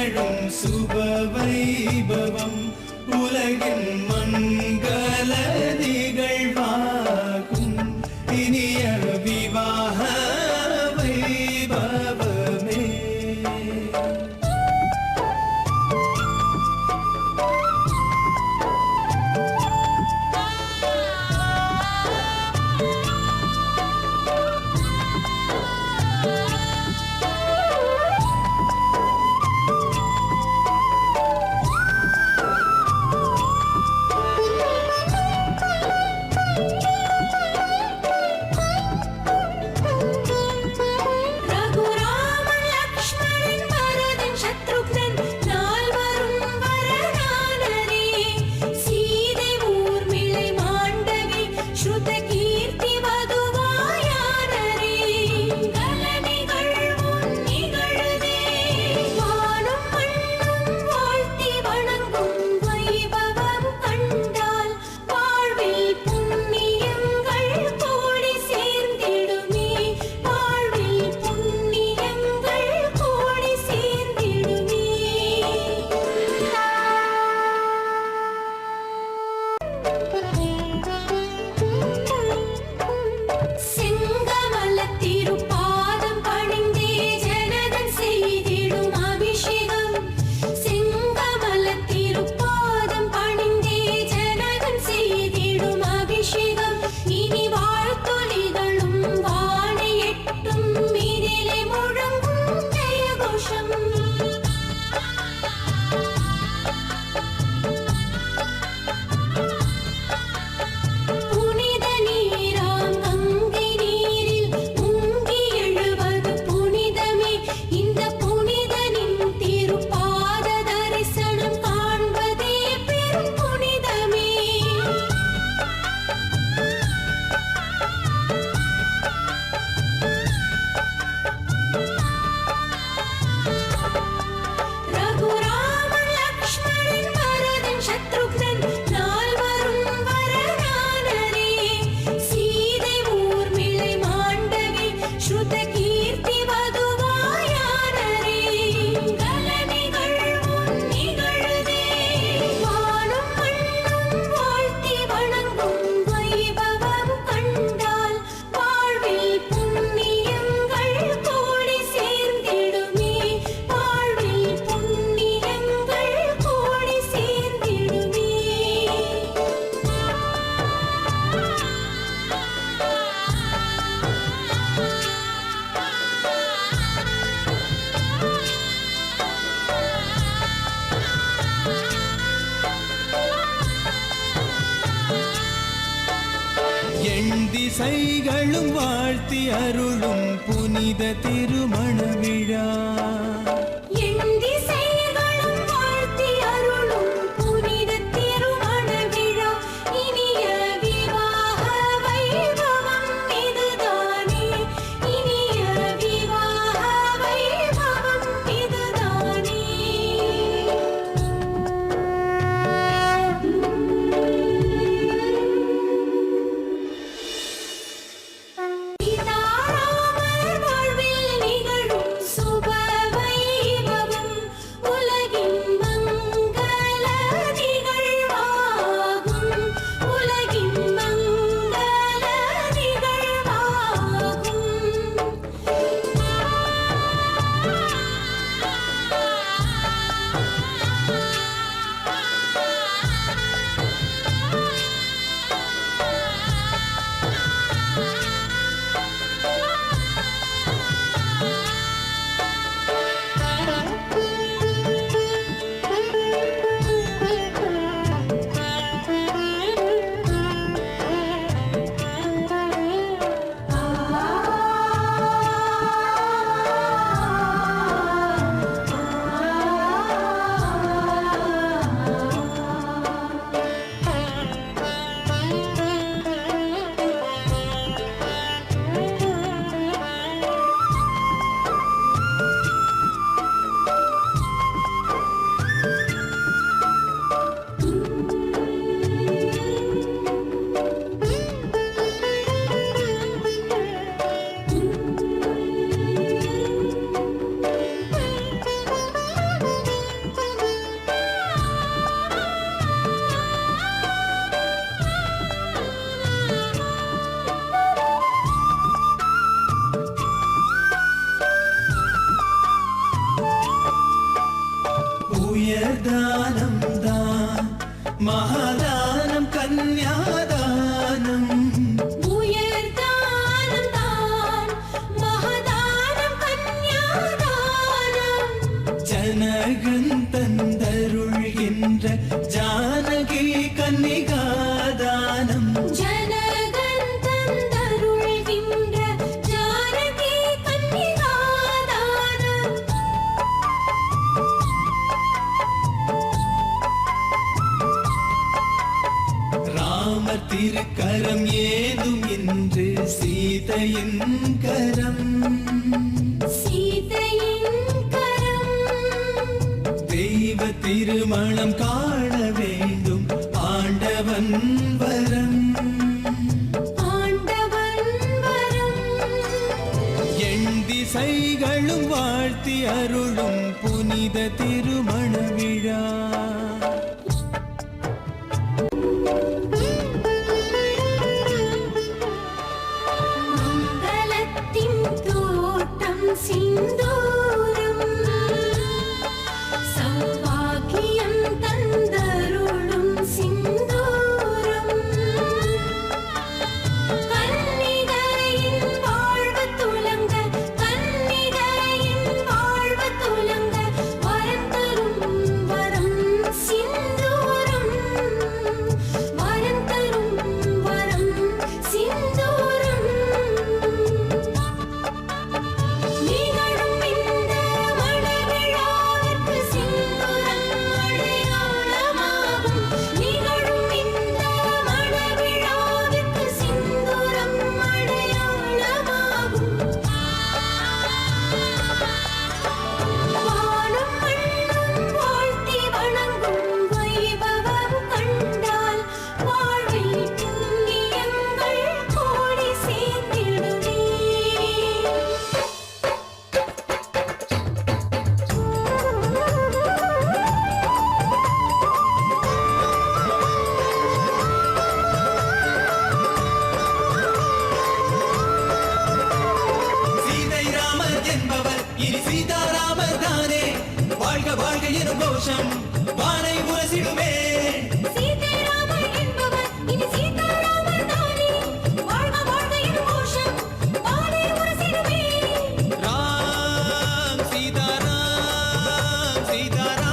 நிகழும் சுப வைபவம் உலகின் மங்கள நிகழ்வாகும் இனிய விவாக வைபவமே. திசைகளும் வாழ்த்தி அருளும் புனித திருமண விழா. உயர்தானம் தான் மகாதானம் கன்யாதானம் உயர்தானம் தான் மகதானம் கன்யாதானம் ஜனகன் தந்தருள்கின்ற ஜானகி கன்னிகாதானம் ஜனகன் தந்தருள்கின்ற ஜானகி கன்னிகாதானம் ராமர் திருக்கரம் ஏதும் இன்று சீதையின் கரம் சீதையின் கரம் தெய்வ திருமணம் காண வேண்டும் ஆண்டவன் வரம் ஆண்டவன் வரம் எண் திசைகளும் வாழ்த்தி அருளும் புனித திருமண விழா மங்களத்தின் தோட்டம் சிந்தூரம் சௌபாகியம் தந்தருளும் சிந்தூரம் கன்னிகையின் வாழ்வு துலங்க கன்னிகையின் வாழ்வு துலங்க வரம் தரும் வரம் சிந்தூரம் வரம் தரும் வரம் சிந்தூரம் நிகழும் இந்த மணவிழாவிற்கு சிந்தூரம் அடையாளமாகும் நிகழும் இந்த மணவிழாவிற்கு சிந்தூரம் அடையாளமாகும் வானம் மண்ணும் வாழ்த்தி வணங்கும் வைபவம் கண்டால் வாழ்வில் புண்ணியங்கள் கோடி சேர்ந்திடுமே சீதை ராமர் என்பவர் இனி சீதாராமர் தானே வாழ்க வாழ்க எனும் கோஷம் வானை உரசிடுமே சீதாராமர் என்பவர் இனி சீதாராமர் தானே வாழ்க வாழ்க எனும் கோஷம் வானை உரசிடுமே ராம் சீதாராம் சீதாராம்